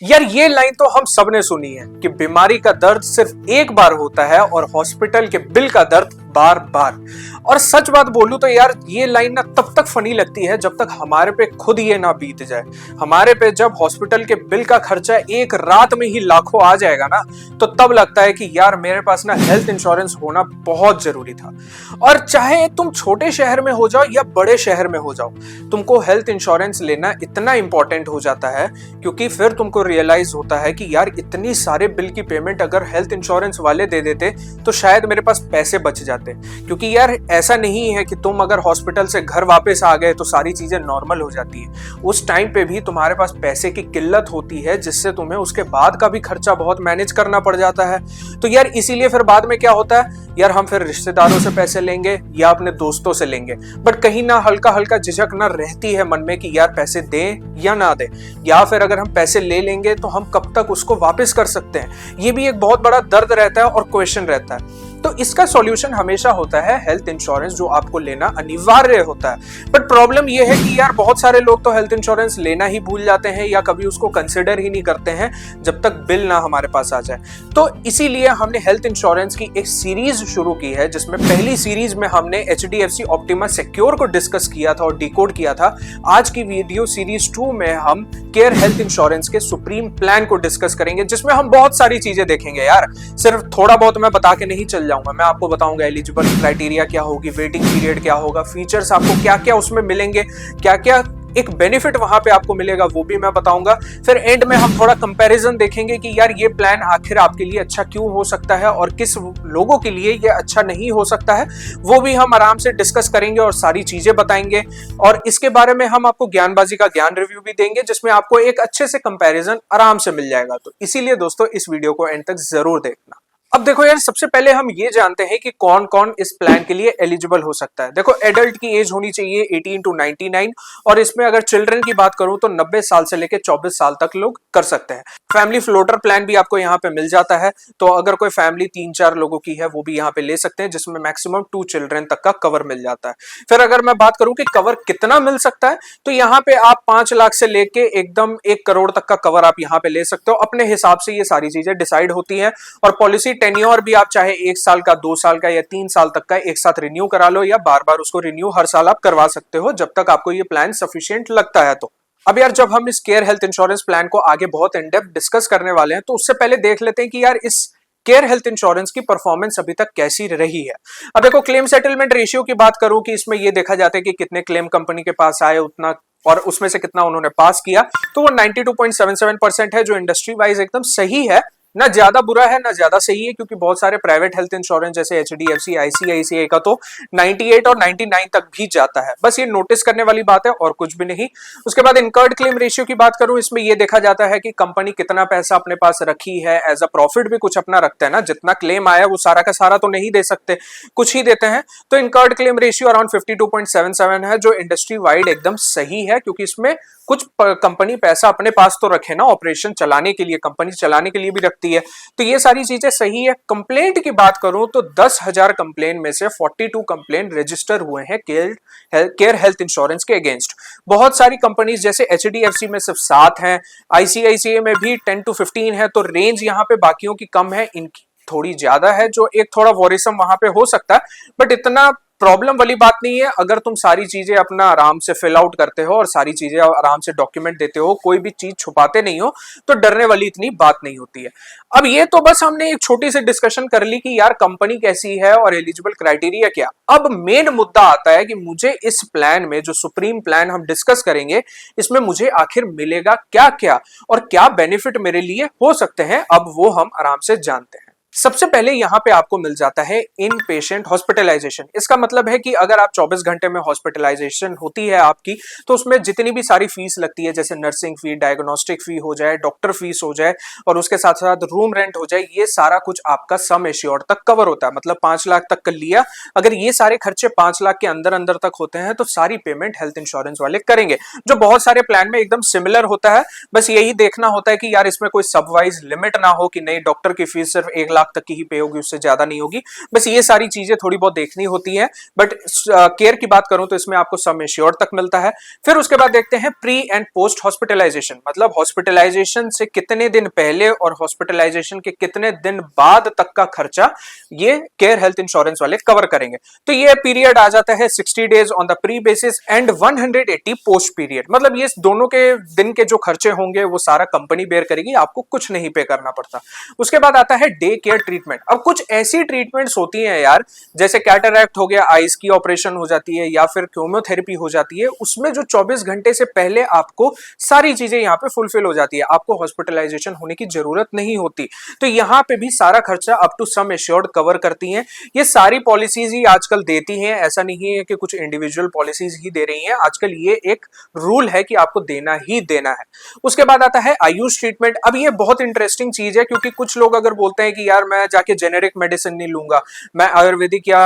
यार ये लाइन तो हम सब ने सुनी है कि बीमारी का दर्द सिर्फ एक बार होता है और हॉस्पिटल के बिल का दर्द बार बार। और सच बात बोलूं तो यार ये लाइन ना तब तक फनी लगती है जब तक हमारे पे खुद ये ना बीत जाए। हमारे पे जब हॉस्पिटल के बिल का खर्चा एक रात में ही लाखों आ जाएगा ना, तो तब लगता है कि यार मेरे पास ना हेल्थ इंश्योरेंस होना बहुत जरूरी था। और चाहे तुम छोटे शहर में हो जाओ या बड़े शहर में हो जाओ, तुमको हेल्थ इंश्योरेंस लेना इतना इंपॉर्टेंट हो जाता है, क्योंकि फिर तुमको रियलाइज होता है कि यार इतनी सारे बिल की पेमेंट अगर हेल्थ इंश्योरेंस वाले दे देते तो शायद मेरे पास पैसे बच जाते। क्योंकि यार ऐसा नहीं है कि तुम अगर हॉस्पिटल से घर वापस आ गए तो सारी चीजें नॉर्मल हो जाती है। उस टाइम पे भी तुम्हारे पास पैसे की किल्लत होती है, जिससे तुम्हें उसके बाद का भी खर्चा बहुत मैनेज करना पड़ जाता है। तो यार इसीलिए फिर बाद में क्या होता है, यार हम फिर रिश्तेदारों से पैसे लेंगे या अपने दोस्तों से लेंगे, बट कहीं ना हल्का हल्का झिझक ना रहती है मन में कि यार पैसे दें या ना दें, या फिर अगर हम पैसे ले लेंगे तो हम कब तक उसको वापस कर सकते हैं। ये भी एक बहुत बड़ा दर्द रहता है और क्वेश्चन रहता है। तो इसका सॉल्यूशन हमेशा होता है हेल्थ इंश्योरेंस, जो आपको लेना अनिवार्य होता है। बट प्रॉब्लम यह है कि यार बहुत सारे लोग तो हेल्थ इंश्योरेंस लेना ही भूल जाते हैं या कभी उसको कंसिडर ही नहीं करते हैं जब तक बिल ना हमारे पास आ जाए। तो इसीलिए हमने हेल्थ इंश्योरेंस की एक सीरीज शुरू की है, जिसमें पहली सीरीज में हमने HDFC ऑप्टिमा सिक्योर को डिस्कस किया था और डिकोड किया था। आज की वीडियो सीरीज 2 में हम केयर हेल्थ इंश्योरेंस के सुप्रीम प्लान को डिस्कस करेंगे, जिसमें हम बहुत सारी चीजें देखेंगे। यार सिर्फ थोड़ा बहुत मैं बता के नहीं चल जाऊंगा, मैं आपको बताऊंगा एलिजिबल क्राइटेरिया क्या होगी, वेटिंग पीरियड क्या होगा, फीचर्स आपको क्या क्या उसमें मिलेंगे, क्या क्या एक बेनिफिट वहां पे आपको मिलेगा वो भी मैं बताऊंगा। फिर एंड में हम थोड़ा कंपैरिजन देखेंगे कि यार ये प्लान आखिर आपके लिए अच्छा क्यों हो सकता है और किस लोगों के लिए ये अच्छा नहीं हो सकता है, वो भी हम आराम से डिस्कस करेंगे और सारी चीजें बताएंगे। और इसके बारे में हम आपको ज्ञानबाजी का ज्ञान रिव्यू भी देंगे, जिसमें आपको एक अच्छे से कंपैरिजन आराम से मिल जाएगा। तो इसीलिए दोस्तों इस वीडियो को एंड तक जरूर देखना। अब देखो यार, सबसे पहले हम ये जानते हैं कि कौन कौन इस प्लान के लिए एलिजिबल हो सकता है। देखो एडल्ट की एज होनी चाहिए 18 to 99, और इसमें अगर चिल्ड्रन की बात करूं तो 90 साल से लेकर 24 साल तक लोग कर सकते हैं। फैमिली फ्लोटर प्लान भी आपको यहाँ पे मिल जाता है, तो अगर कोई फैमिली 3-4 लोगों की है वो भी यहाँ पे ले सकते हैं, जिसमें मैक्सिमम 2 चिल्ड्रन तक का कवर मिल जाता है। फिर अगर मैं बात करूं कि कवर कितना मिल सकता है, तो यहाँ पे आप 5 लाख से लेके एकदम 1 करोड़ तक का कवर आप यहाँ पे ले सकते हो। अपने हिसाब से ये सारी चीजें डिसाइड होती है। और पॉलिसी टेन्योर भी आप चाहे 1 साल का, 2 साल का या 3 साल तक का एक साथ रिन्यू करा लो, या बार बार उसको रिन्यू हर साल आप करवा सकते हो, जब तक आपको ये प्लान सफिशिएंट लगता है। तो अब यार जब हम इस केयर हेल्थ इंश्योरेंस प्लान को आगे बहुत इन डेप्थ डिस्कस करने वाले हैं, तो उससे पहले देख लेते हैं कि यार इस केयर हेल्थ इंश्योरेंस की परफॉर्मेंस अभी तक कैसी रही है। अब देखो क्लेम सेटलमेंट रेशियो की बात करूं कि इसमें ये देखा जाता है कि कितने क्लेम कंपनी के पास आए उतना, और उसमें से कितना उन्होंने पास किया, तो वो 92.77% है, जो इंडस्ट्री वाइज एकदम सही है। ना ज्यादा बुरा है ना ज्यादा सही है, क्योंकि बहुत सारे प्राइवेट हेल्थ इंश्योरेंस जैसे HDFC, ICICI का तो 98 और 99 तक भी जाता है। बस ये नोटिस करने वाली बात है और कुछ भी नहीं। उसके बाद इनकर्ड क्लेम रेशियो की बात करूं, इसमें ये देखा जाता है कि कंपनी कितना पैसा अपने पास रखी है, एज अ प्रॉफिट भी कुछ अपना रखता है ना। जितना क्लेम आया वो सारा का सारा तो नहीं दे सकते, कुछ ही देते हैं। तो इनकर्ड क्लेम रेशियो अराउंड 52.77 है, जो इंडस्ट्री वाइड एकदम सही है, क्योंकि इसमें कुछ कंपनी पैसा अपने पास तो रखे ना, ऑपरेशन चलाने के लिए, कंपनी चलाने के लिए भी रखती है। तो ये सारी चीजें सही है। कंप्लेंट की बात करूं तो 10,000 कंप्लेंट में से 42 कंप्लेंट रजिस्टर हुए हैं केयर हेल्थ इंश्योरेंस के अगेंस्ट। बहुत सारी कंपनीज जैसे HDFC में सिर्फ 7 हैं, ICICI में भी 10 to 15 है। तो रेंज यहाँ पे बाकियों की कम है, इनकी थोड़ी ज्यादा है, जो एक थोड़ा वॉरिसम वहां पे हो सकता है, बट इतना प्रॉब्लम वाली बात नहीं है। अगर तुम सारी चीजें अपना आराम से फिल आउट करते हो और सारी चीजें आराम से डॉक्यूमेंट देते हो, कोई भी चीज छुपाते नहीं हो, तो डरने वाली इतनी बात नहीं होती है। अब ये तो बस हमने एक छोटी सी डिस्कशन कर ली कि यार कंपनी कैसी है और एलिजिबल क्राइटेरिया क्या। अब मेन मुद्दा आता है कि मुझे इस प्लान में, जो सुप्रीम प्लान हम डिस्कस करेंगे, इसमें मुझे आखिर मिलेगा क्या क्या और क्या बेनिफिट मेरे लिए हो सकते हैं। अब वो हम आराम से जानते हैं। सबसे पहले यहां पे आपको मिल जाता है इन पेशेंट हॉस्पिटलाइजेशन। इसका मतलब है कि अगर आप 24 घंटे में हॉस्पिटलाइजेशन होती है आपकी, तो उसमें जितनी भी सारी फीस लगती है, जैसे नर्सिंग फी, डायग्नोस्टिक फी हो जाए, डॉक्टर फीस हो जाए, और उसके साथ साथ रूम रेंट हो जाए, ये सारा कुछ आपका सम एश्योर्ड तक कवर होता है। मतलब 5 लाख तक कर लिया, अगर ये सारे खर्चे 5 लाख के अंदर अंदर तक होते हैं, तो सारी पेमेंट हेल्थ इंश्योरेंस वाले करेंगे, जो बहुत सारे प्लान में एकदम सिमिलर होता है। बस यही देखना होता है कि यार इसमें कोई सब वाइज लिमिट ना हो कि नहीं डॉक्टर की फीस सिर्फ 1 लाख लाख तक की ही पे होगी, उससे ज्यादा नहीं होगी। बस ये सारी चीजें थोड़ी बहुत देखनी होती है। बट केयर की बात करूं तो इसमें आपको सम एश्योर्ड तक मिलता है। फिर उसके बाद देखते हैं प्री एंड पोस्ट हॉस्पिटलाइजेशन, मतलब हॉस्पिटलाइजेशन से कितने दिन पहले और हॉस्पिटलाइजेशन के कितने दिन बाद तक का खर्चा ये केयर हेल्थ इंश्योरेंस वाले कवर करेंगे। तो ये पीरियड आ जाता है 60 days on the pre basis and 180 post period, मतलब ये दोनों के दिन के जो खर्चे होंगे वो सारा कंपनी बेयर करेगी, आपको कुछ नहीं पे करना पड़ता। उसके बाद आता है डे केयर ट्रीटमेंट। अब कुछ ऐसी ट्रीटमेंट्स होती हैं यार, जैसे कैटरैक्ट हो गया, आईज की ऑपरेशन हो जाती है या फिर क्योमोथेरेपी हो जाती है, उसमें जो 24 घंटे से पहले आपको सारी चीजें यहाँ पे फुलफिल हो जाती है, आपको हॉस्पिटलाइजेशन होने की जरूरत नहीं होती। तो यहाँ पे भी सारा खर्चा up to sum assured cover करती हैं। ये सारी पॉलिसीज ही आजकल देती हैं, ऐसा नहीं है कि कुछ इंडिविजुअल पॉलिसीज ही दे रही हैं, आजकल ये एक रूल है कि आपको देना ही देना है। उसके बाद आता है आयुष ट्रीटमेंट। अब ये बहुत इंटरेस्टिंग चीज है, क्योंकि कुछ लोग अगर बोलते हैं कि यार मैं जाके जेनेरिक मेडिसिन नहीं लूंगा, मैं आयुर्वेदिक या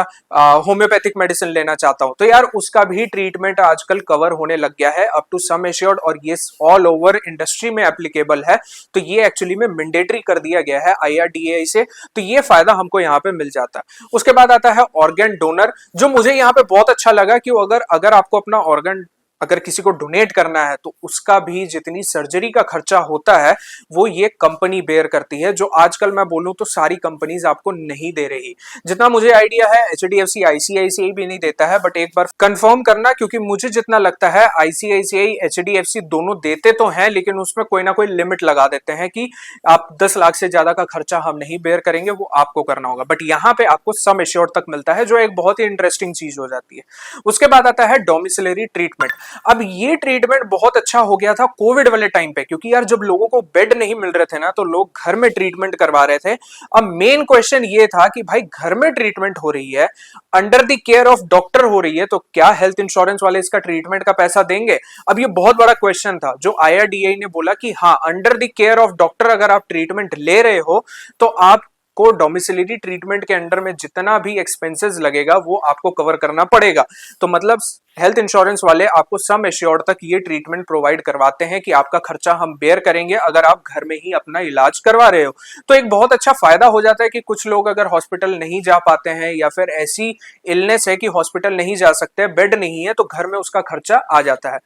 होम्योपैथिक मेडिसिन लेना चाहता हूं, तो यार उसका भी ट्रीटमेंट आजकल कवर होने लग गया है अप टू सम एश्योर्ड, और ये ऑल ओवर इंडस्ट्री में एप्लीकेबल है। तो ये एक्चुअली में मैंडेटरी कर दिया गया है IRDAI से, तो ये फायदा हमको यहाँ पे मिल जाता है। उसके बाद आता है ऑर्गन डोनर, जो मुझे यहाँ पे बहुत अच्छा लगा कि अगर आपको अपना ऑर्गन अगर किसी को डोनेट करना है तो उसका भी जितनी सर्जरी का खर्चा होता है वो ये कंपनी बेयर करती है, जो आजकल मैं बोलूं तो सारी कंपनीज आपको नहीं दे रही। जितना मुझे आइडिया है HDFC ICICI भी नहीं देता है, बट एक बार कंफर्म करना, क्योंकि मुझे जितना लगता है ICICI HDFC दोनों देते तो हैं, लेकिन उसमें कोई ना कोई लिमिट लगा देते हैं कि आप 10 लाख से ज्यादा का खर्चा हम नहीं बेयर करेंगे, वो आपको करना होगा। बट यहाँ पे आपको सम एश्योर्ड तक मिलता है, जो एक बहुत ही इंटरेस्टिंग चीज हो जाती है। उसके बाद आता है डोमिसिलरी ट्रीटमेंट। अब ये ट्रीटमेंट बहुत अच्छा हो गया था कोविड वाले टाइम पे, क्योंकि यार जब लोगों को बेड नहीं मिल रहे थे ना, तो लोग घर में ट्रीटमेंट करवा रहे थे। अब मेन क्वेश्चन ये था कि भाई घर में ट्रीटमेंट हो रही है, under the care of doctor हो रही है, तो क्या हेल्थ इंश्योरेंस वाले इसका ट्रीटमेंट का पैसा देंगे? अब ये बहुत बड़ा क्वेश्चन था, जो IRDAI ने बोला कि हाँ, under the care of doctor अगर आप ट्रीटमेंट ले रहे हो तो आप को डोमिसिलरी ट्रीटमेंट के अंडर में जितना भी एक्सपेंसेस लगेगा वो आपको कवर करना पड़ेगा। तो मतलब हेल्थ इंश्योरेंस वाले आपको सम एश्योर्ड तक ये ट्रीटमेंट प्रोवाइड करवाते हैं कि आपका खर्चा हम बेयर करेंगे अगर आप घर में ही अपना इलाज करवा रहे हो। तो एक बहुत अच्छा फायदा हो जाता है कि कुछ लोग अगर हॉस्पिटल नहीं जा पाते हैं या फिर ऐसी इलनेस है कि हॉस्पिटल नहीं जा सकते, बेड नहीं है, तो घर में उसका खर्चा आ जाता है।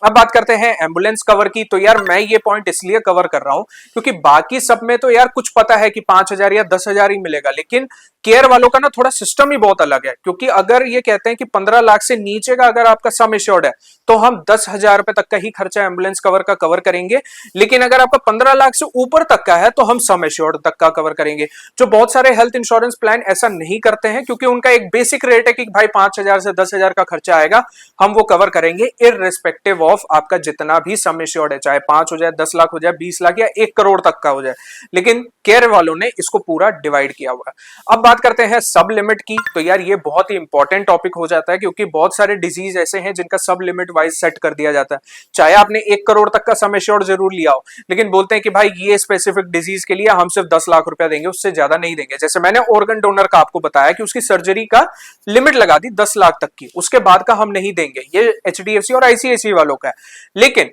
अब बात करते हैं एम्बुलेंस कवर की। तो यार मैं ये पॉइंट इसलिए कवर कर रहा हूं क्योंकि बाकी सब में तो यार कुछ पता है कि 5,000 या 10,000 ही मिलेगा, लेकिन केयर वालों का ना थोड़ा सिस्टम ही बहुत अलग है। क्योंकि अगर ये कहते हैं कि 15 लाख से नीचे का अगर आपका सम एश्योर्ड है तो हम 10,000 रुपए तक का ही खर्चा एम्बुलेंस कवर का कवर करेंगे, लेकिन अगर आपका 15 लाख से ऊपर तक का है तो हम सम एश्योर्ड तक का कवर करेंगे। जो बहुत सारे हेल्थ इंश्योरेंस प्लान ऐसा नहीं करते हैं, क्योंकि उनका एक बेसिक रेट है कि भाई 5,000 से 10,000 का खर्चा आएगा, हम वो कवर करेंगे इररिस्पेक्टिव ऑफ आपका जितना भी सम एश्योर्ड है, चाहे 5 हो जाए, 10 लाख हो जाए, 20 लाख या 1 करोड़ तक का हो जाए। लेकिन केयर वालों ने इसको पूरा डिवाइड किया हुआ है। अब बात करते हैं सब लिमिट की। तो यार ये बहुत ही इंपॉर्टेंट टॉपिक हो जाता है, क्योंकि बहुत सारे डिजीज ऐसे हैं जिनका सब लिमिट वाइज सेट कर दिया जाता है। चाहे आपने 1 करोड़ तक का सम एश्योर्ड जरूर लिया हो, लेकिन बोलते हैं कि भाई ये स्पेसिफिक डिजीज के लिए हम सिर्फ 10 लाख रुपया देंगे, उससे ज्यादा नहीं देंगे। जैसे मैंने ऑर्गन डोनर का आपको बताया कि उसकी सर्जरी का लिमिट लगा दी 10 लाख तक की, उसके बाद का हम नहीं देंगे। ये HDFC और ICICI वालों का है। लेकिन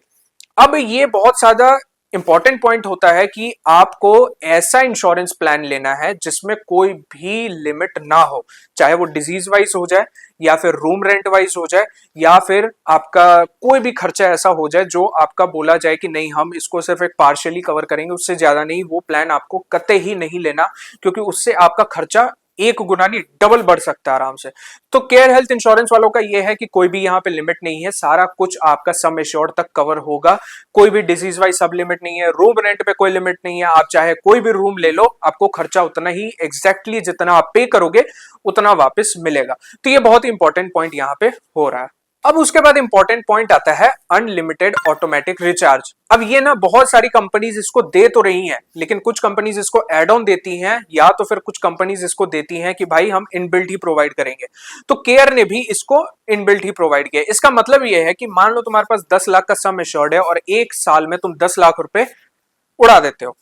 अब ये बहुत ज्यादा इंपॉर्टेंट पॉइंट होता है कि आपको ऐसा इंश्योरेंस प्लान लेना है जिसमें कोई भी लिमिट ना हो, चाहे वो डिजीज वाइज हो जाए या फिर रूम रेंट वाइज हो जाए या फिर आपका कोई भी खर्चा ऐसा हो जाए जो आपका बोला जाए कि नहीं हम इसको सिर्फ एक पार्शियली कवर करेंगे, उससे ज्यादा नहीं। वो प्लान आपको कतई ही नहीं लेना, क्योंकि उससे आपका खर्चा 1 गुना नहीं डबल बढ़ सकता है आराम से। तो केयर हेल्थ इंश्योरेंस वालों का ये है कि कोई भी यहाँ पे लिमिट नहीं है, सारा कुछ आपका सम एश्योर्ड तक कवर होगा। कोई भी डिजीज वाइज सब लिमिट नहीं है, रूम रेंट पे कोई लिमिट नहीं है, आप चाहे कोई भी रूम ले लो, आपको खर्चा उतना ही एग्जैक्टली जितना आप पे करोगे उतना वापस मिलेगा। तो ये बहुत ही इंपॉर्टेंट पॉइंट यहाँ पे हो रहा है। अब उसके बाद इंपॉर्टेंट पॉइंट आता है अनलिमिटेड ऑटोमेटिक रिचार्ज। अब ये ना बहुत सारी कंपनीज इसको दे तो रही हैं, लेकिन कुछ कंपनीज इसको एड ऑन देती हैं या तो फिर कुछ कंपनीज इसको देती हैं कि भाई हम इनबिल्ट ही प्रोवाइड करेंगे। तो केयर ने भी इसको इनबिल्ट ही प्रोवाइड किया। इसका मतलब ये है कि मान लो तुम्हारे पास 10 लाख का सम एश्योर्ड है और 1 साल में तुम 10 लाख रुपए उड़ा देते हो,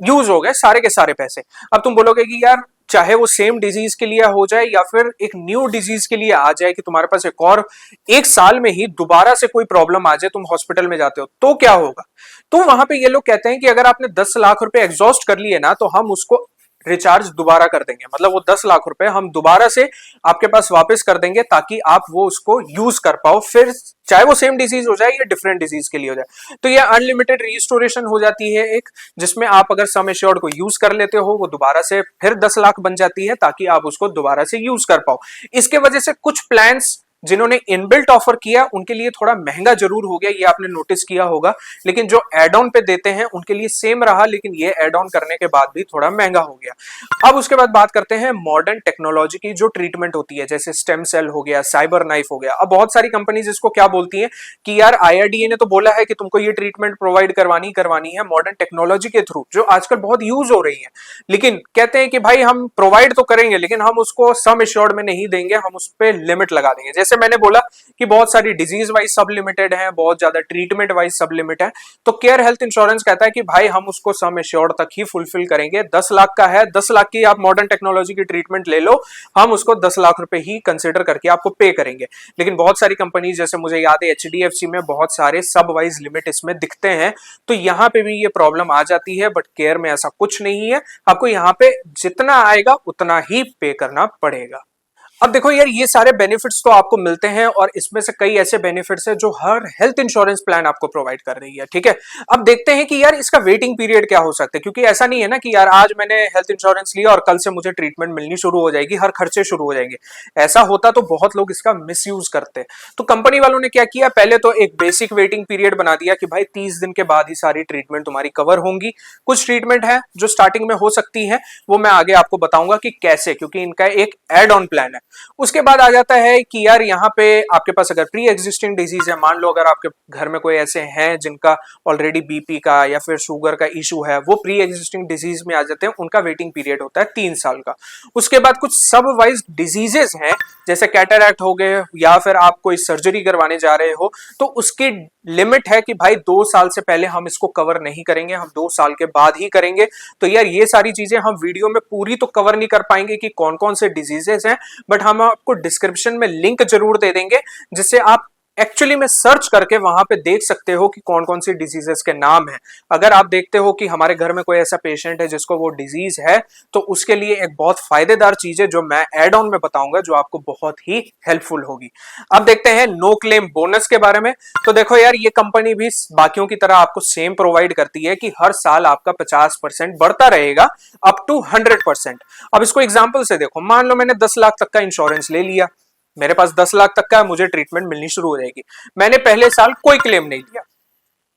यूज हो गए सारे के सारे पैसे। अब तुम बोलोगे कि यार चाहे वो सेम डिजीज के लिए हो जाए या फिर एक न्यू डिजीज के लिए आ जाए कि तुम्हारे पास एक और 1 साल में ही दोबारा से कोई प्रॉब्लम आ जाए, तुम हॉस्पिटल में जाते हो, तो क्या होगा? तो वहां पे ये लोग कहते हैं कि अगर आपने 10 लाख रुपए एग्जॉस्ट कर लिए ना, तो हम उसको रिचार्ज दोबारा कर देंगे, मतलब वो 10 लाख रुपए हम दोबारा से आपके पास वापस कर देंगे ताकि आप वो उसको यूज कर पाओ, फिर चाहे वो सेम डिजीज हो जाए या डिफरेंट डिजीज के लिए हो जाए। तो ये अनलिमिटेड रिस्टोरेशन हो जाती है एक, जिसमें आप अगर सम एश्योर्ड को यूज कर लेते हो वो दोबारा से फिर 10 लाख बन जाती है ताकि आप उसको दोबारा से यूज कर पाओ। इसके वजह से कुछ प्लान्स जिन्होंने इनबिल्ट ऑफर किया उनके लिए थोड़ा महंगा जरूर हो गया, ये आपने नोटिस किया होगा, लेकिन जो एड ऑन पे देते हैं उनके लिए सेम रहा, लेकिन ये एड ऑन करने के बाद भी थोड़ा महंगा हो गया। अब उसके बाद बात करते हैं मॉडर्न टेक्नोलॉजी की जो ट्रीटमेंट होती है, जैसे स्टेम सेल हो गया, साइबर नाइफ हो गया। अब बहुत सारी कंपनीज इसको क्या बोलती हैं कि यार IRDA ने तो बोला है कि तुमको ये ट्रीटमेंट प्रोवाइड करवानी है मॉडर्न टेक्नोलॉजी के थ्रू, जो आजकल बहुत यूज हो रही है, लेकिन कहते हैं कि भाई हम प्रोवाइड तो करेंगे लेकिन हम उसको सम एश्योर्ड में नहीं देंगे, हम उस पर लिमिट लगा देंगे। जैसे मैंने बोला कि बहुत सारी डिजीज वाइज सब लिमिटेड है, बहुत ज्यादा ट्रीटमेंट वाइज सब लिमिट है, तो केयर हेल्थ इंश्योरेंस कहता है कि भाई हम उसको सम एश्योर्ड तक ही फुलफिल करेंगे। 10 लाख का है, 10 लाख की आप मॉडर्न टेक्नोलॉजी की ट्रीटमेंट ले लो, हम उसको 10 लाख रुपए ही कंसिडर करके आपको पे करेंगे। लेकिन बहुत सारी कंपनी, जैसे मुझे याद है HDFC में बहुत सारे सब वाइज लिमिट इसमें दिखते हैं, तो यहां पे भी ये प्रॉब्लम आ जाती है, बट केयर में ऐसा कुछ नहीं है, आपको यहाँ पे जितना आएगा उतना ही पे करना पड़ेगा। अब देखो यार, ये सारे बेनिफिट्स तो आपको मिलते हैं और इसमें से कई ऐसे बेनिफिट्स हैं जो हर हेल्थ इंश्योरेंस प्लान आपको प्रोवाइड कर रही है, ठीक है। अब देखते हैं कि यार इसका वेटिंग पीरियड क्या हो सकता है, क्योंकि ऐसा नहीं है ना कि यार आज मैंने हेल्थ इंश्योरेंस लिया और कल से मुझे ट्रीटमेंट मिलनी शुरू हो जाएगी, हर खर्चे शुरू हो जाएंगे। ऐसा होता तो बहुत लोग इसका मिसयूज करते। तो कंपनी वालों ने क्या किया, पहले तो एक बेसिक वेटिंग पीरियड बना दिया कि भाई 30 दिन के बाद ही सारी ट्रीटमेंट तुम्हारी कवर होंगी। कुछ ट्रीटमेंट है जो स्टार्टिंग में हो सकती है, वो मैं आगे आपको बताऊंगा कि कैसे, क्योंकि इनका एक एड ऑन प्लान है। उसके बाद आ जाता है कि यार यहाँ पे आपके पास अगर प्री एग्जिस्टिंग डिजीज है, मान लो अगर आपके घर में कोई ऐसे हैं जिनका ऑलरेडी BP का या फिर शुगर का इशू है, वो प्री एग्जिस्टिंग डिजीज में आ जाते हैं, उनका वेटिंग पीरियड होता है 3 साल का। उसके बाद कुछ सब वाइज डिजीजेस हैं, जैसे कैटरैक्ट हो गए या फिर आप कोई सर्जरी करवाने जा रहे हो, तो उसकी लिमिट है कि भाई 2 साल से पहले हम इसको कवर नहीं करेंगे, हम 2 साल के बाद ही करेंगे। तो यार ये सारी चीजें हम वीडियो में पूरी तो कवर नहीं कर पाएंगे कि कौन कौन से डिजीजेस हैं, बट हम आपको डिस्क्रिप्शन में लिंक जरूर दे देंगे, जिससे आप एक्चुअली में सर्च करके वहां पे देख सकते हो कि कौन कौन सी डिजीजेस के नाम है। अगर आप देखते हो कि हमारे घर में कोई ऐसा पेशेंट है जिसको वो डिजीज है, तो उसके लिए एक बहुत फायदेदार चीज है जो मैं एड ऑन में बताऊंगा, जो आपको बहुत ही हेल्पफुल होगी। अब देखते हैं नो क्लेम बोनस के बारे में। तो देखो यार, ये कंपनी भी बाकियों की तरह आपको सेम प्रोवाइड करती है कि हर साल आपका 50% बढ़ता रहेगा अप टू 100%। अब इसको एग्जाम्पल से देखो, मान लो मैंने 10 लाख तक का इंश्योरेंस ले लिया, मेरे पास 10 लाख तक का, मुझे ट्रीटमेंट मिलनी शुरू हो जाएगी। मैंने पहले साल कोई क्लेम नहीं लिया,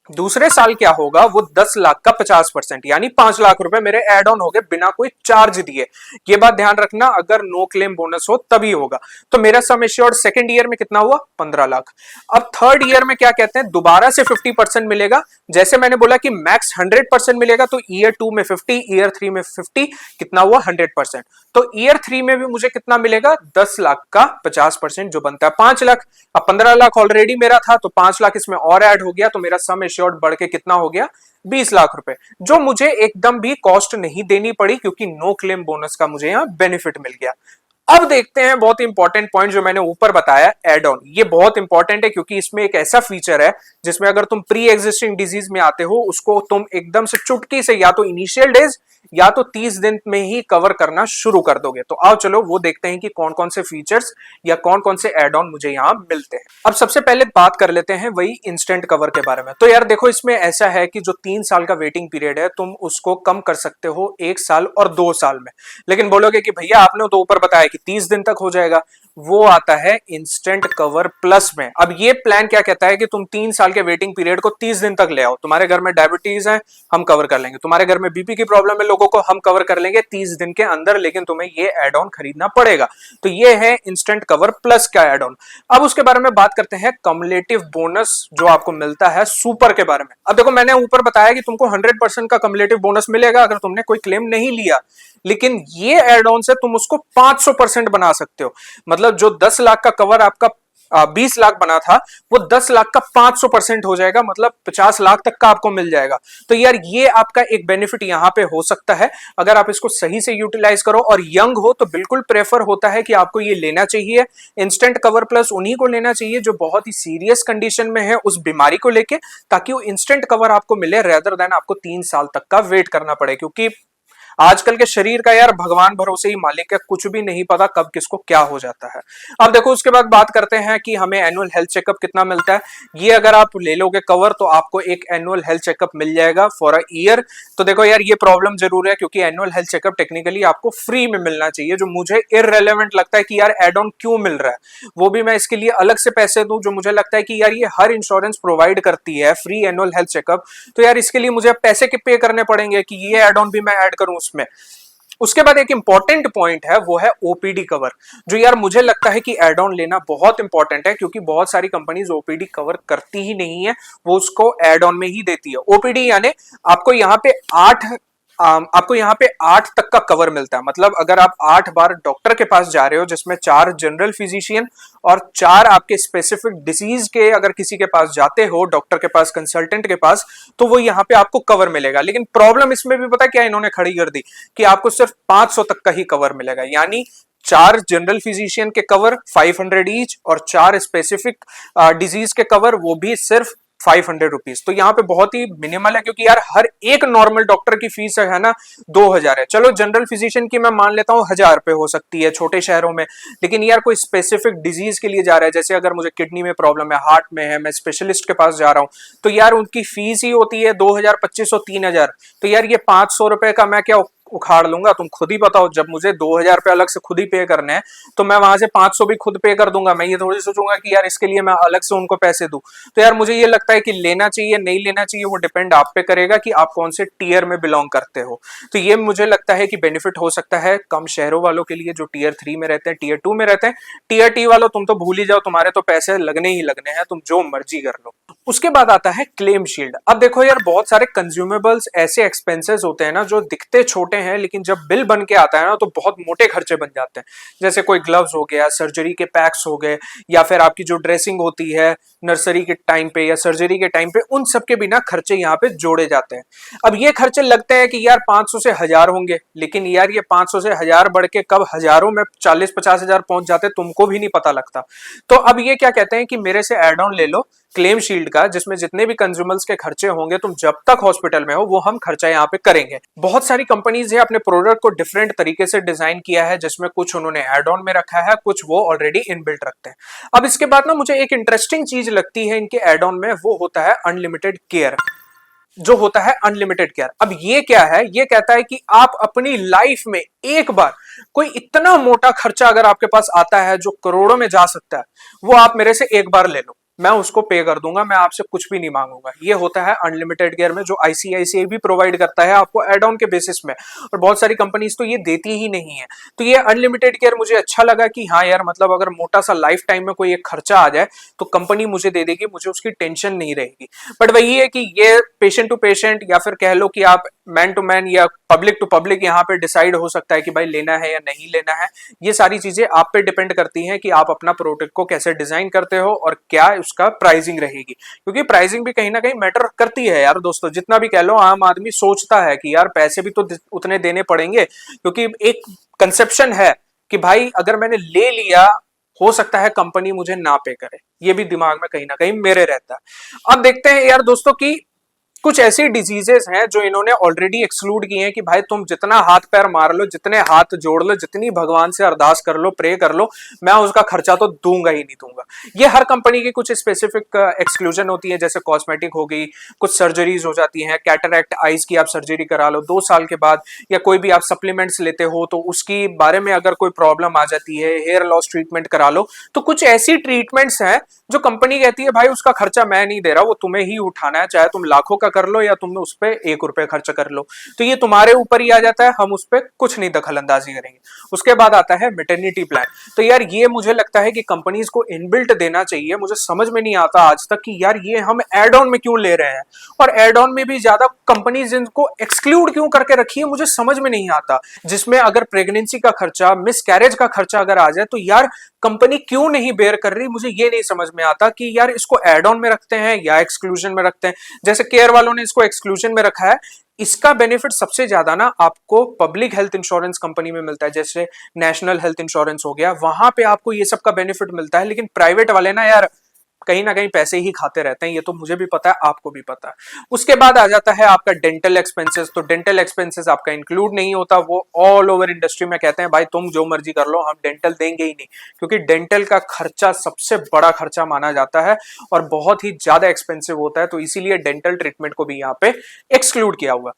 दूसरे साल क्या होगा, वो 10 लाख का 50% यानी 5 लाख रुपए मेरे एड ऑन हो गए बिना कोई चार्ज दिए। ये बात ध्यान रखना, अगर नो क्लेम बोनस हो तभी होगा। तो मेरा सम एश्योर्ड सेकंड ईयर में कितना हुआ, 15 लाख। अब थर्ड ईयर में क्या कहते हैं, दोबारा से 50% मिलेगा। जैसे मैंने बोला कि मैक्स 100% मिलेगा, तो ईयर 2 में 50, ईयर 3 में 50, कितना हुआ 100%। तो ईयर 3 में भी मुझे कितना मिलेगा, 10 लाख का 50% जो बनता है 5 लाख। अब 15 लाख ऑलरेडी मेरा था, तो 5 लाख इसमें और ऐड हो गया, तो मेरा सम एश्योर्ड बढ़ के कितना हो गया, 20 लाख रुपए, जो मुझे एकदम भी कॉस्ट नहीं देनी पड़ी, क्योंकि नो क्लेम बोनस का मुझे यहां बेनिफिट मिल गया। अब देखते हैं बहुत इंपॉर्टेंट पॉइंट जो मैंने ऊपर बताया, एड ऑन। ये बहुत इंपॉर्टेंट है क्योंकि इसमें एक ऐसा फीचर है जिसमें अगर तुम प्री एग्जिस्टिंग डिजीज में आते हो, उसको तुम एकदम से चुटकी से या तो इनिशियल डेज या तो 30 दिन में ही कवर करना शुरू कर दोगे। तो आओ चलो वो देखते हैं कि कौन कौन से फीचर्स या कौन कौन से एड ऑन मुझे यहां मिलते हैं। अब सबसे पहले बात कर लेते हैं वही इंस्टेंट कवर के बारे में। तो यार देखो, इसमें ऐसा है कि जो 3 साल का वेटिंग पीरियड है, तुम उसको कम कर सकते हो 1 साल और 2 साल में। लेकिन बोलोगे कि भैया आपने तो ऊपर बताया कि 30 दिन तक हो जाएगा, वो आता है इंस्टेंट कवर प्लस में। अब ये प्लान क्या कहता है कि तुम 3 साल के वेटिंग पीरियड को 30 दिन तक ले आओ। तुम्हारे घर में डायबिटीज है, हम कवर कर लेंगे। तुम्हारे घर में BP की प्रॉब्लम है लोगों को, हम कवर कर लेंगे 30 दिन के अंदर, लेकिन तुम्हें ये एड ऑन खरीदना पड़ेगा। तो ये है इंस्टेंट कवर प्लस का एड ऑन। अब उसके बारे में बात करते हैं कम्युलेटिव बोनस जो आपको मिलता है सुपर के बारे में। अब देखो, मैंने ऊपर बताया कि तुमको 100% का कम्युलेटिव बोनस मिलेगा अगर तुमने कोई क्लेम नहीं लिया, लेकिन ये एड ऑन से तुम उसको 500% बना सकते हो। मतलब जो 10 लाख का कवर आपका 20 लाख बना था, वो 10 लाख का 500% हो जाएगा, मतलब 50 लाख तक का आपको मिल जाएगा। तो यार ये आपका एक बेनिफिट यहां पे हो सकता है, अगर आप इसको सही से यूटिलाइज करो और यंग हो तो बिल्कुल प्रेफर होता है कि आपको ये लेना चाहिए। इंस्टेंट कवर प्लस उन्हीं को लेना चाहिए जो बहुत ही सीरियस कंडीशन में है उस बीमारी को लेके, ताकि वो इंस्टेंट कवर आपको मिले रेदर देन आपको 3 साल तक का वेट करना पड़े। क्योंकि आजकल के शरीर का यार भगवान भरोसे ही मालिक है, कुछ भी नहीं पता कब किसको क्या हो जाता है। अब देखो उसके बाद बात करते हैं कि हमें एनुअल हेल्थ चेकअप कितना मिलता है। ये अगर आप ले लोगे कवर तो आपको एक एनुअल हेल्थ चेकअप मिल जाएगा फॉर अ ईयर। तो देखो यार ये प्रॉब्लम जरूर है, क्योंकि एनुअल हेल्थ चेकअप टेक्निकली आपको फ्री में मिलना चाहिए, जो मुझे इररेलेवेंट लगता है कि यार एड ऑन क्यों मिल रहा है, वो भी मैं इसके लिए अलग से पैसे दूं, जो मुझे लगता है कि यार ये हर इंश्योरेंस प्रोवाइड करती है फ्री एनुअल हेल्थ चेकअप। तो यार इसके लिए मुझे पैसे के पे करने पड़ेंगे कि ये एड ऑन भी मैं ऐड करूं उसमें। उसके बाद एक इंपॉर्टेंट पॉइंट है, वो है ओपीडी कवर, जो यार मुझे लगता है कि एड ऑन लेना बहुत इंपॉर्टेंट है, क्योंकि बहुत सारी कंपनीज ओपीडी कवर करती ही नहीं है, वो उसको एड ऑन में ही देती है। ओपीडी यानी आपको यहाँ पे आपको यहाँ पे 8 तक का कवर मिलता है। मतलब अगर आप 8 बार डॉक्टर के पास जा रहे हो, जिसमें 4 जनरल फिजिशियन और 4 आपके स्पेसिफिक डिसीज के अगर किसी के पास जाते हो, डॉक्टर के पास, कंसल्टेंट के पास, तो वो यहाँ पे आपको कवर मिलेगा। लेकिन प्रॉब्लम इसमें भी पता क्या इन्होंने खड़ी कर दी कि आपको सिर्फ 500 तक का ही कवर मिलेगा। यानी 4 जनरल फिजिशियन के कवर 500 ईच और 4 स्पेसिफिक डिजीज के कवर वो भी सिर्फ 500 रुपीज। तो यहाँ पे बहुत ही मिनिमल है, क्योंकि यार हर एक नॉर्मल डॉक्टर की फीस है ना 2000 है। चलो जनरल फिजिशियन की मैं मान लेता हूँ 1000 पे हो सकती है छोटे शहरों में, लेकिन यार कोई स्पेसिफिक डिजीज के लिए जा रहा है, जैसे अगर मुझे किडनी में प्रॉब्लम है, हार्ट में है, मैं स्पेशलिस्ट के पास जा रहा हूँ, तो यार उनकी फीस ही होती है 2000, 2500, 3000। तो यार ये 500 रुपए का मैं क्या उखाड़ लूंगा? तुम खुद ही बताओ। जब मुझे 2000 रुपए अलग से खुद ही पे करने हैं, तो मैं वहां से 500 भी खुद पे कर दूंगा। मैं ये थोड़ी सोचूंगा कि यार इसके लिए मैं अलग से उनको पैसे दूं। तो यार मुझे ये लगता है कि लेना चाहिए नहीं लेना चाहिए वो डिपेंड आप पे करेगा कि आप कौन से टीयर में बिलोंग करते हो। तो ये मुझे लगता है कि बेनिफिट हो सकता है कम शहरों वालों के लिए, जो टीयर 3 में रहते हैं, टीयर 2 में रहते हैं। टीयर टी वालों तुम तो भूल ही जाओ, तुम्हारे तो पैसे लगने ही लगने हैं, तुम जो मर्जी कर लो। उसके बाद आता है क्लेम शील्ड। अब देखो यार बहुत सारे कंज्यूमेबल्स ऐसे एक्सपेंसेस होते हैं ना जो दिखते छोटे हैं, लेकिन जब बिल बन के आता है ना तो बहुत मोटे खर्चे बन जाते हैं। जैसे कोई ग्लव्स हो गया, सर्जरी के पैक्स हो गए, या फिर आपकी जो ड्रेसिंग होती है नर्सरी के टाइम पे या सर्जरी के टाइम पे, उन सब के बिना खर्चे यहाँ पे जोड़े जाते हैं। अब ये खर्चे लगते हैं कि यार 500 से 1000 होंगे, लेकिन यार ये 500 से 1000 बढ़ के कब हजारों में 40-50 हजार पहुंच जाते तुमको भी नहीं पता लगता। तो अब ये क्या कहते हैं कि मेरे से एड ऑन ले लो क्लेम शील्ड का, जिसमें जितने भी कंज्यूमर्स के खर्चे होंगे तुम जब तक हॉस्पिटल में हो वो हम खर्चा यहाँ पे करेंगे। बहुत सारी कंपनीज है अपने प्रोडक्ट को डिफरेंट तरीके से डिजाइन किया है, जिसमें कुछ उन्होंने एड ऑन में रखा है, कुछ वो ऑलरेडी इनबिल्ट रखते हैं। अब इसके बाद ना मुझे एक इंटरेस्टिंग चीज लगती है इनके एड ऑन में, वो होता है अनलिमिटेड केयर। जो होता है अनलिमिटेड केयर, अब ये क्या है? ये कहता है कि आप अपनी लाइफ में एक बार कोई इतना मोटा खर्चा अगर आपके पास आता है जो करोड़ों में जा सकता है, वो आप मेरे से एक बार ले लो, मैं उसको पे कर दूंगा, मैं आपसे कुछ भी नहीं मांगूंगा। ये होता है अनलिमिटेड केयर में, जो आईसीआईसीआई भी प्रोवाइड करता है आपको एड ऑन के बेसिस में, और बहुत सारी कंपनीज तो ये देती ही नहीं है। तो ये अनलिमिटेड केयर मुझे अच्छा लगा कि हाँ यार, मतलब अगर मोटा सा लाइफ टाइम में कोई एक खर्चा आ जाए तो कंपनी मुझे दे देगी, मुझे उसकी टेंशन नहीं रहेगी। बट वही है कि ये पेशेंट टू पेशेंट, या फिर कह लो कि आप मैन टू मैन या पब्लिक टू पब्लिक यहाँ पे डिसाइड हो सकता है कि भाई लेना है या नहीं लेना है। ये सारी चीजें आप पे डिपेंड करती हैं कि आप अपना प्रोडक्ट को कैसे डिजाइन करते हो और क्या उसका प्राइसिंग रहेगी, क्योंकि प्राइसिंग भी कहीं ना कहीं मैटर करती है यार दोस्तों। जितना भी कह लो, आम आदमी सोचता है कि यार पैसे भी तो उतने देने पड़ेंगे, क्योंकि एक कंसेप्शन है कि भाई अगर मैंने ले लिया, हो सकता है कंपनी मुझे ना पे करे। ये भी दिमाग में कहीं ना कहीं मेरे रहता है। अब देखते हैं यार दोस्तों की कुछ ऐसी डिजीजेस हैं जो इन्होंने ऑलरेडी एक्सक्लूड की हैं कि भाई तुम जितना हाथ पैर मार लो, जितने हाथ जोड़ लो, जितनी भगवान से अरदास कर लो, प्रे कर लो, मैं उसका खर्चा तो दूंगा ही नहीं दूंगा। ये हर कंपनी की कुछ स्पेसिफिक एक्सक्लूजन होती है, जैसे कॉस्मेटिक हो गई, कुछ सर्जरीज हो जाती हैं, कैटरैक्ट आईज की आप सर्जरी करा लो 2 साल के बाद, या कोई भी आप सप्लीमेंट्स लेते हो तो उसकी बारे में अगर कोई प्रॉब्लम आ जाती है, हेयर लॉस ट्रीटमेंट करा लो। तो कुछ ऐसी ट्रीटमेंट्स हैं जो कंपनी कहती है भाई उसका खर्चा मैं नहीं दे रहा, वो तुम्हें ही उठाना है, चाहे तुम लाखों का कर लो या तुम उस पर 1 रुपए खर्च कर लो। तो ये तुम्हारे ऊपर ही आ जाता है, हम उस पर कुछ नहीं दखल अंदाजी करेंगे। उसके बाद आता है मेटर्निटी प्लान। तो यार ये मुझे लगता है कि कंपनीज को इनबिल्ट देना चाहिए। मुझे समझ में नहीं आता आज तक कि यार ये हम एड ऑन में क्यों ले रहे हैं, और एड ऑन में भी ज्यादा कंपनीज इनको एक्सक्लूड क्यों करके रखी है, मुझे समझ में नहीं आता। जिसमें अगर प्रेगनेंसी का खर्चा, मिस कैरेज का खर्चा अगर आ जाए, तो यार कंपनी क्यों नहीं बेयर कर रही? मुझे ये नहीं समझ में आता कि यार इसको एड ऑन में रखते हैं या एक्सक्लूजन में रखते हैं। जैसे केयर वालों ने इसको एक्सक्लूजन में रखा है। इसका बेनिफिट सबसे ज्यादा ना आपको पब्लिक हेल्थ इंश्योरेंस कंपनी में मिलता है, जैसे नेशनल हेल्थ इंश्योरेंस हो गया, वहां पे आपको ये सब का बेनिफिट मिलता है। लेकिन प्राइवेट वाले ना यार कहीं ना कहीं पैसे ही खाते रहते हैं, ये तो मुझे भी पता है, आपको भी पता है। उसके बाद आ जाता है आपका डेंटल एक्सपेंसेस। तो डेंटल एक्सपेंसेस आपका इंक्लूड नहीं होता, वो ऑल ओवर इंडस्ट्री में कहते हैं भाई तुम जो मर्जी कर लो, हम डेंटल देंगे ही नहीं, क्योंकि डेंटल का खर्चा सबसे बड़ा खर्चा माना जाता है और बहुत ही ज्यादा एक्सपेंसिव होता है, तो इसीलिए डेंटल ट्रीटमेंट को भी यहाँ पे एक्सक्लूड किया हुआ।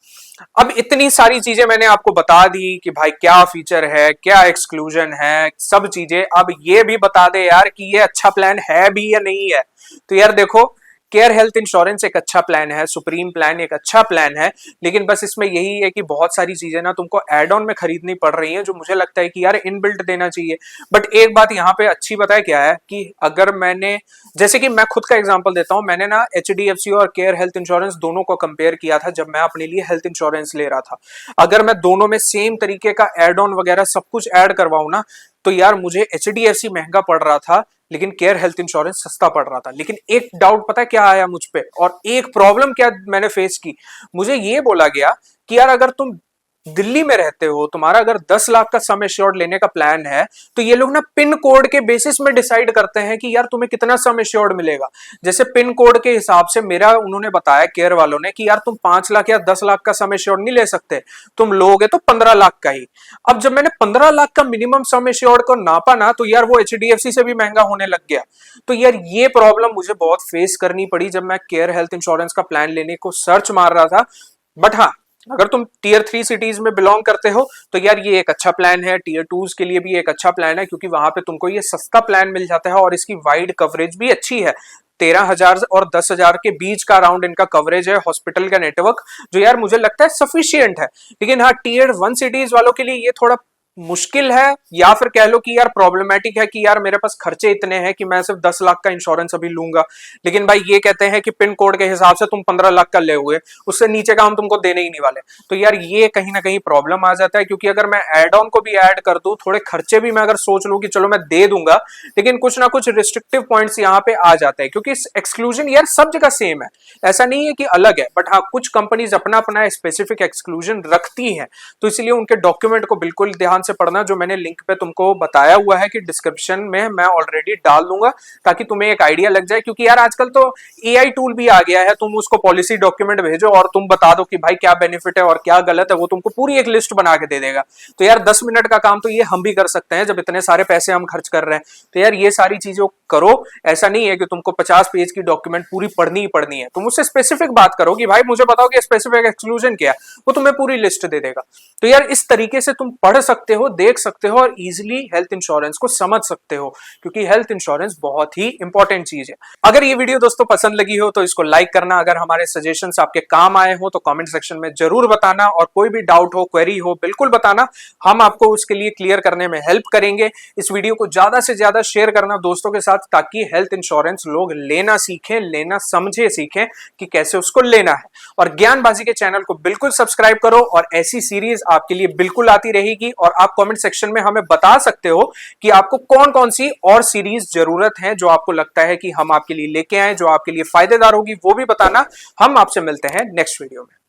अब इतनी सारी चीजें मैंने आपको बता दी कि भाई क्या फीचर है, क्या एक्सक्लूजन है, सब चीजें। अब ये भी बता दे यार कि ये अच्छा प्लान है भी या नहीं है। तो यार देखो, केयर हेल्थ इंश्योरेंस एक अच्छा प्लान है, सुप्रीम प्लान एक अच्छा प्लान है, लेकिन बस इसमें यही है कि बहुत सारी चीजें ना तुमको एड ऑन में खरीदनी पड़ रही हैं, जो मुझे लगता है कि यार इनबिल्ट देना चाहिए। बट एक बात यहाँ पे अच्छी बताए क्या है कि अगर मैंने, जैसे कि मैं खुद का एग्जांपल देता हूं, मैंने ना एचडीएफसी और केयर हेल्थ इंश्योरेंस दोनों को कंपेयर किया था जब मैं अपने लिए हेल्थ इंश्योरेंस ले रहा था। अगर मैं दोनों में सेम तरीके का एड ऑन वगैरह सब कुछ ऐड करवाऊं ना, तो यार मुझे एचडीएफसी महंगा पड़ रहा था लेकिन केयर हेल्थ इंश्योरेंस सस्ता पड़ रहा था। लेकिन एक डाउट पता है क्या आया मुझ पे, और एक प्रॉब्लम क्या मैंने फेस की। मुझे ये बोला गया कि यार अगर तुम दिल्ली में रहते हो, तुम्हारा अगर 10 लाख का सम एश्योर्ड लेने का प्लान है, तो ये लोग ना पिन कोड के बेसिस में डिसाइड करते हैं कि यार तुम्हें कितना सम एश्योर्ड मिलेगा। जैसे पिन कोड के हिसाब से मेरा, उन्होंने बताया केयर वालों ने कि यार तुम 5 लाख या 10 लाख का सम एश्योर्ड नहीं ले सकते, तुम लोगे तो 15 लाख का ही। अब जब मैंने 15 लाख का मिनिमम सम एश्योर्ड को नापा ना, तो यार वो एचडीएफसी से भी महंगा होने लग गया। तो यार ये प्रॉब्लम मुझे बहुत फेस करनी पड़ी जब मैं केयर हेल्थ इंश्योरेंस का प्लान लेने को सर्च मार रहा था। बट हाँ, अगर तुम टीयर 3 सिटीज में बिलोंग करते हो तो यार ये एक अच्छा प्लान है। टीयर 2 के लिए भी एक अच्छा प्लान है, क्योंकि वहां पे तुमको ये सस्ता प्लान मिल जाता है और इसकी वाइड कवरेज भी अच्छी है। 13,000 और 10,000 के बीच का अराउंड इनका कवरेज है हॉस्पिटल का नेटवर्क, जो यार मुझे लगता है सफिशियंट है। लेकिन हाँ, टीयर 1 सिटीज वालों के लिए ये थोड़ा मुश्किल है, या फिर कह लो कि यार प्रॉब्लमेटिक है कि यार मेरे पास खर्चे इतने हैं कि मैं सिर्फ 10 लाख का इंश्योरेंस अभी लूंगा, लेकिन भाई ये कहते हैं कि पिन कोड के हिसाब से तुम 15 लाख का ले हुए, उससे नीचे का हम तुमको देने ही नहीं वाले। तो यार ये कहीं ना कहीं प्रॉब्लम आ जाता है, क्योंकि अगर मैं एड ऑन को भी ऐड कर दूं, थोड़े खर्चे भी मैं अगर सोच लूं कि चलो मैं दे दूंगा, लेकिन कुछ ना कुछ रिस्ट्रिक्टिव पॉइंट्स यहाँ पे आ जाते हैं, क्योंकि एक्सक्लूजन यार सब जगह सेम है, ऐसा नहीं है कि अलग है। बट हाँ, कुछ कंपनीज अपना अपना स्पेसिफिक एक्सक्लूजन रखती हैं, तो इसलिए उनके डॉक्यूमेंट को बिल्कुल ध्यान से पढ़ना, जो मैंने लिंक पे तुमको बताया हुआ है कि डिस्क्रिप्शन में मैं ऑलरेडी डाल दूंगा, ताकि तुम्हें एक आइडिया लग जाए। क्योंकि यार आजकल तो एआई टूल भी आ गया है, तुम उसको पॉलिसी डॉक्यूमेंट भेजो और तुम बता दो कि भाई क्या बेनिफिट है और क्या गलत है, वो तुमको पूरी एक लिस्ट बना के दे देगा। तो यार 10 मिनट का काम तो ये हम भी कर सकते हैं, जब इतने सारे पैसे हम खर्च कर रहे हैं। तो यार ये सारी चीजों करो, ऐसा नहीं है कि तुमको 50 पेज की डॉक्यूमेंट पूरी पढ़नी ही पढ़नी है। तुम उससे स्पेसिफिक बात करो कि भाई मुझे बताओ कि स्पेसिफिक एक्सक्लूजन क्या है, वो तुम्हें पूरी लिस्ट दे देगा। तो यार इस तरीके से तुम पढ़ सकते हो, देख सकते हो और इजीली हेल्थ इंश्योरेंस को समझ सकते हो, क्योंकि हेल्थ इंश्योरेंस बहुत ही इंपॉर्टेंट चीज है। अगर ये वीडियो दोस्तों पसंद लगी हो तो इसको लाइक करना, अगर हमारे सजेशंस आपके काम आए हो तो कमेंट सेक्शन में जरूर बताना, और कोई भी डाउट हो, क्वेरी हो, बिल्कुल बताना, हम आपको उसके लिए क्लियर करने में हेल्प करेंगे। इस वीडियो को ज्यादा से ज्यादा शेयर करना दोस्तों के साथ, ताकि हेल्थ इंश्योरेंस लोग लेना सीखें, लेना समझे सीखें कि कैसे उसको लेना है। और ज्ञानबाजी के चैनल को बिल्कुल सब्सक्राइब करो, और ऐसी सीरीज आपके लिए बिल्कुल आती रहेगी। और आप कमेंट सेक्शन में हमें बता सकते हो कि आपको कौन कौन सी और सीरीज जरूरत है, जो आपको लगता है कि हम आपके लिए लेके आए, जो आपके लिए फायदेदार होगी, वो भी बताना। हम आपसे मिलते हैं नेक्स्ट वीडियो में।